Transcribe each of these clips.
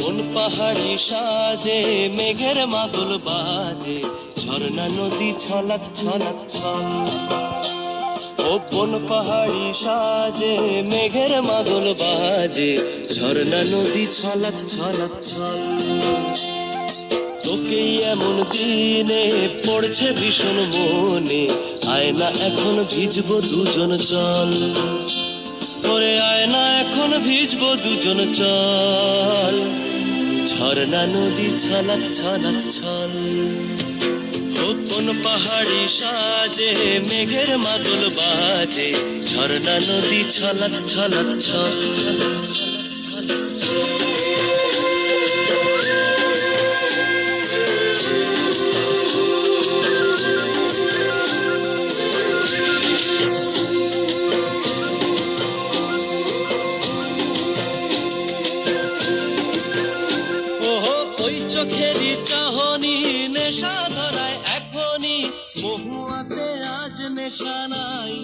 কোন পাহাড়ি সাজে মেঘের মাদল বাজে, ঝর্ণা নদী ছলাৎ ছলাৎ ছল। ও কোন পাহাড়ি সাজে মেঘের মাদল বাজে, ঝর্ণা নদী ছলাৎ ছলাৎ ছল। তোকেই এমন দিনে পড়ছে ভীষণ মনে, আয়না এখন ভিজবো দুজন চল। ওরে আয়না এখন ভিজবো দুজন চল, ঝর্ণা নদী ছলাৎ ছলাৎ ছল। ও কোন পাহাড়ি সাজে মেঘের মাদল বাজে, ঝর্ণা নদী ছলাৎ ছলাৎ ছল। চোখেরই চাহনি নেশা ধরায় এখনই, মহুয়াতে আজ নেশা নাই।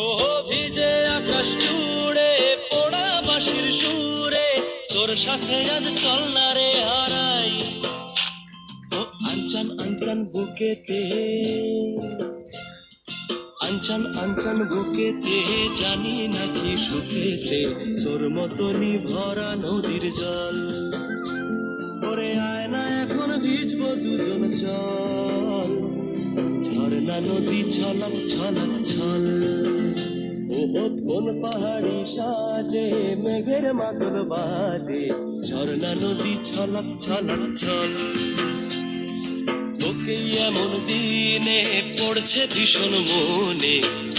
ও ভিজে আকাশ জুড়ে পোড়া বাঁশির সুরে, তোর সাথে আজ চল না রে হারাই। ও আনচান আনচান বুকেতে, আনচান আনচান বুকেতে, জানি নাকি সুখেতে তোর মতনই ভরা নদীর জল। ওরে আয়না এখন ভিজবো দুজন চল, ঝর্ণা নদী ছলাৎ ছলাৎ ছল। ও কোন পাহাড়ি সাজে মেঘের মাদল বাজে, ঝর্ণা নদী ছলাৎ ছলাৎ ছল। তোকেই এমন দিনে পড়ছে ভীষণ মনে,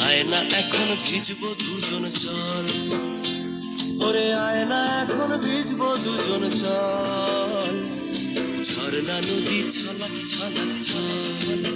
আয়না এখন ভিজবো দুজন চল। ওরে আয়না এখন ভিজবো দুজন চল, ঝর্ণা নদী ছলাৎ ছলাৎ ছল।